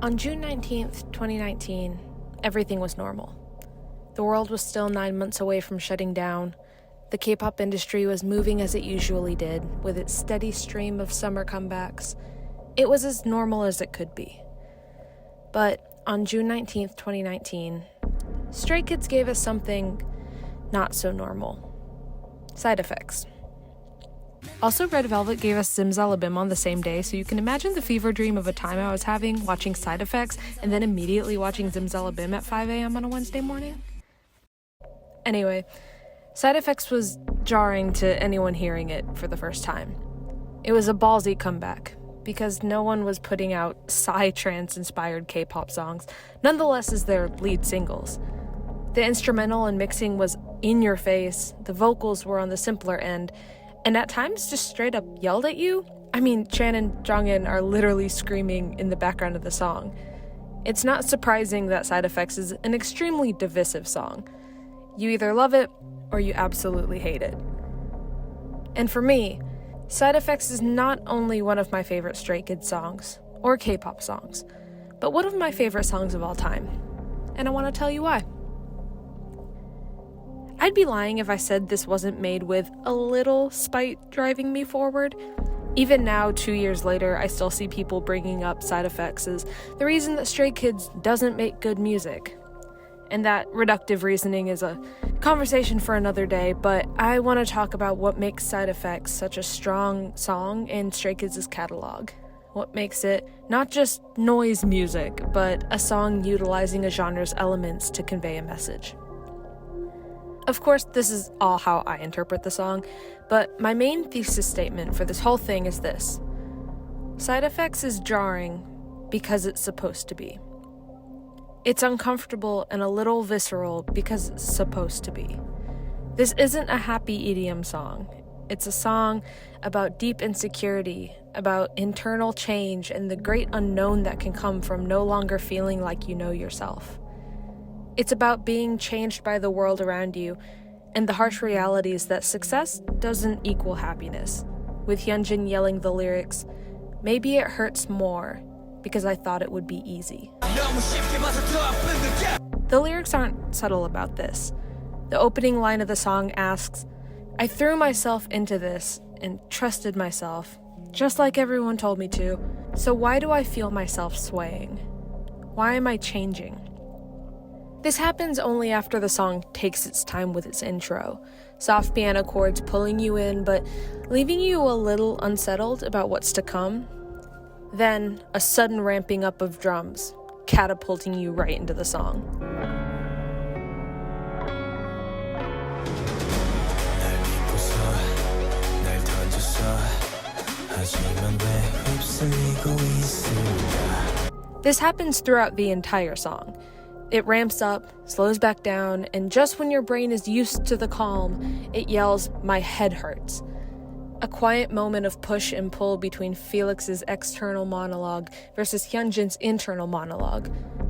On June 19th, 2019, everything was normal. The world was still 9 months away from shutting down. The K-pop industry was moving as it usually did, with its steady stream of summer comebacks. It was as normal as it could be. But on June 19th, 2019, Stray Kids gave us something not so normal. Side effects. Also, Red Velvet gave us Zimzalabim on the same day, so you can imagine the fever dream of a time I was having watching Side Effects and then immediately watching Zimzalabim at 5 a.m. on a Wednesday morning. Anyway, Side Effects was jarring to anyone hearing it for the first time. It was a ballsy comeback, because no one was putting out psytrance-inspired K-pop songs, nonetheless as their lead singles. The instrumental and mixing was in your face, the vocals were on the simpler end, and at times just straight up yelled at you. I mean, Chan and Jongin are literally screaming in the background of the song. It's not surprising that Side Effects is an extremely divisive song. You either love it, or you absolutely hate it. And for me, Side Effects is not only one of my favorite Stray Kids songs, or K-pop songs, but one of my favorite songs of all time. And I want to tell you why. I'd be lying if I said this wasn't made with a little spite driving me forward. Even now, 2 years later, I still see people bringing up Side Effects as the reason that Stray Kids doesn't make good music. And that reductive reasoning is a conversation for another day, but I want to talk about what makes Side Effects such a strong song in Stray Kids' catalog. What makes it not just noise music, but a song utilizing a genre's elements to convey a message. Of course, this is all how I interpret the song, but my main thesis statement for this whole thing is this. Side Effects is jarring because it's supposed to be. It's uncomfortable and a little visceral because it's supposed to be. This isn't a happy EDM song. It's a song about deep insecurity, about internal change, and the great unknown that can come from no longer feeling like you know yourself. It's about being changed by the world around you and the harsh realities that success doesn't equal happiness. With Hyunjin yelling the lyrics, "Maybe it hurts more because I thought it would be easy." The lyrics aren't subtle about this. The opening line of the song asks, "I threw myself into this and trusted myself, just like everyone told me to, so why do I feel myself swaying? Why am I changing?" This happens only after the song takes its time with its intro. Soft piano chords pulling you in, but leaving you a little unsettled about what's to come. Then, a sudden ramping up of drums, catapulting you right into the song. This happens throughout the entire song. It ramps up, slows back down, and just when your brain is used to the calm, it yells, "My head hurts." A quiet moment of push and pull between Felix's external monologue versus Hyunjin's internal monologue,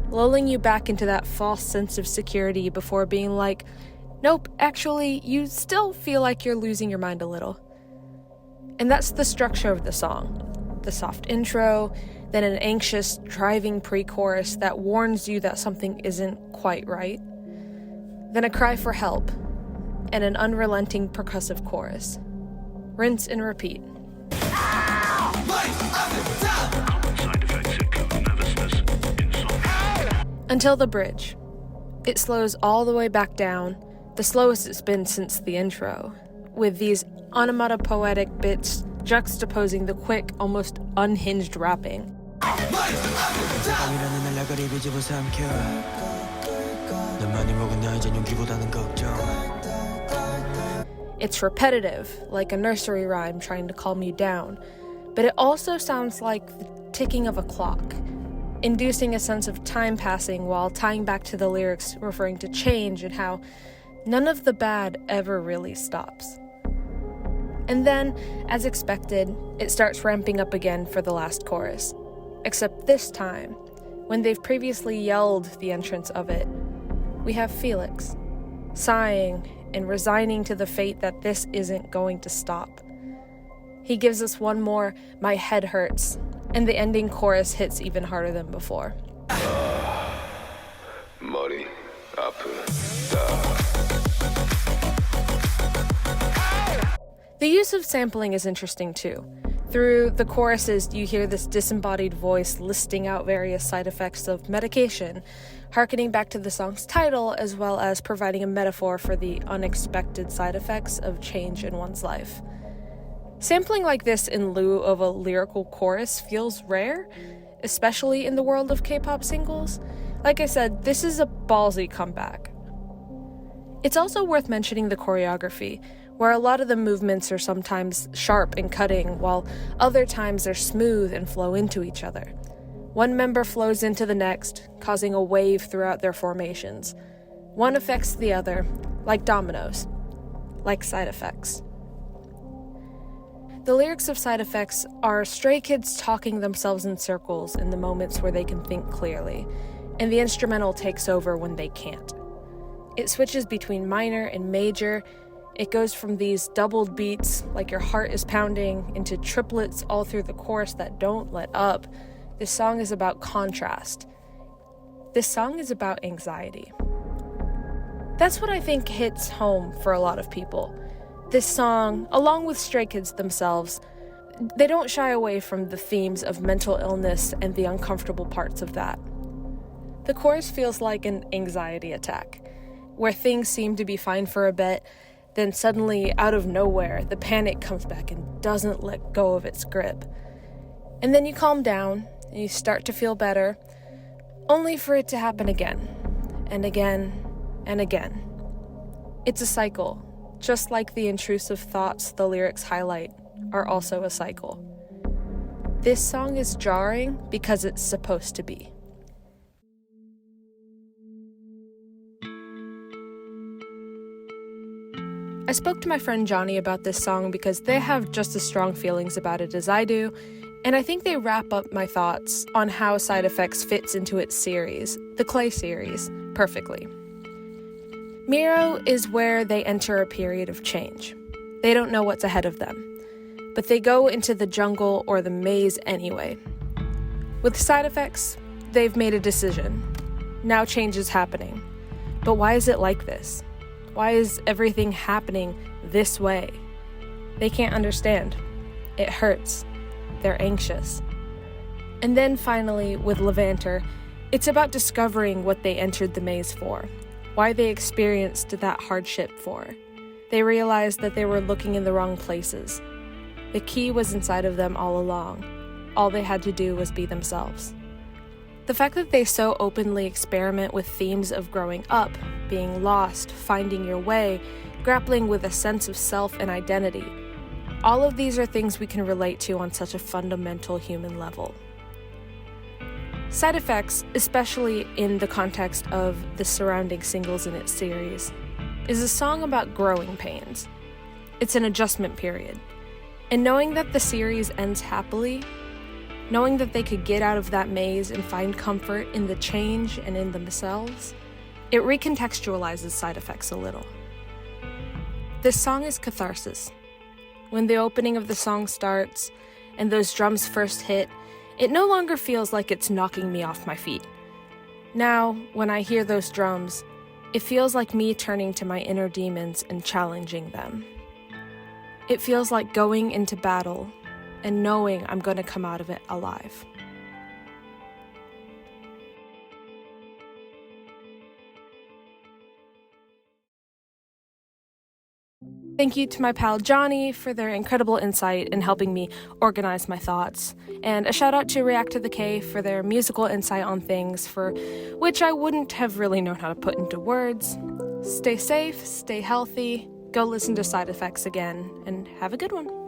lulling you back into that false sense of security before being like, nope, actually, you still feel like you're losing your mind a little. And that's the structure of the song. The soft intro, then an anxious, driving pre-chorus that warns you that something isn't quite right, then a cry for help, and an unrelenting percussive chorus. Rinse and repeat. Until the bridge. It slows all the way back down, the slowest it's been since the intro, with these onomatopoetic bits juxtaposing the quick, almost unhinged rapping. It's repetitive, like a nursery rhyme trying to calm you down, but it also sounds like the ticking of a clock, inducing a sense of time passing while tying back to the lyrics referring to change and how none of the bad ever really stops. And then, as expected, it starts ramping up again for the last chorus. Except this time, when they've previously yelled the entrance of it, we have Felix, sighing and resigning to the fate that this isn't going to stop. He gives us one more "my head hurts," and the ending chorus hits even harder than before. 머리 아프다. The use of sampling is interesting too. Through the choruses, you hear this disembodied voice listing out various side effects of medication, harkening back to the song's title, as well as providing a metaphor for the unexpected side effects of change in one's life. Sampling like this in lieu of a lyrical chorus feels rare, especially in the world of K-pop singles. Like I said, this is a ballsy comeback. It's also worth mentioning the choreography, where a lot of the movements are sometimes sharp and cutting, while other times they're smooth and flow into each other. One member flows into the next, causing a wave throughout their formations. One affects the other, like dominoes, like side effects. The lyrics of Side Effects are stray kids talking themselves in circles in the moments where they can think clearly, and the instrumental takes over when they can't. It switches between minor and major. It goes from these doubled beats, like your heart is pounding, into triplets all through the chorus that don't let up. This song is about contrast. This song is about anxiety. That's what I think hits home for a lot of people. This song, along with Stray Kids themselves, they don't shy away from the themes of mental illness and the uncomfortable parts of that. The chorus feels like an anxiety attack, where things seem to be fine for a bit, then suddenly, out of nowhere, the panic comes back and doesn't let go of its grip. And then you calm down, and you start to feel better, only for it to happen again, and again, and again. It's a cycle. Just like the intrusive thoughts the lyrics highlight are also a cycle. This song is jarring because it's supposed to be. I spoke to my friend Johnny about this song because they have just as strong feelings about it as I do, and I think they wrap up my thoughts on how Side Effects fits into its series, the Clay series, perfectly. Miro is where they enter a period of change. They don't know what's ahead of them, but they go into the jungle or the maze anyway. With Side Effects, they've made a decision. Now change is happening. But why is it like this? Why is everything happening this way? They can't understand. It hurts. They're anxious. And then finally, with Levanter, it's about discovering what they entered the maze for. Why they experienced that hardship for. They realized that they were looking in the wrong places. The key was inside of them all along. All they had to do was be themselves. The fact that they so openly experiment with themes of growing up, being lost, finding your way, grappling with a sense of self and identity, all of these are things we can relate to on such a fundamental human level. Side Effects, especially in the context of the surrounding singles in its series, is a song about growing pains. It's an adjustment period. And knowing that the series ends happily, knowing that they could get out of that maze and find comfort in the change and in themselves, it recontextualizes Side Effects a little. This song is catharsis. When the opening of the song starts and those drums first hit, it no longer feels like it's knocking me off my feet. Now, when I hear those drums, it feels like me turning to my inner demons and challenging them. It feels like going into battle and knowing I'm going to come out of it alive. Thank you to my pal Johnny for their incredible insight in helping me organize my thoughts. And a shout out to React to the K for their musical insight on things for which I wouldn't have really known how to put into words. Stay safe, stay healthy, go listen to Side Effects again, and have a good one.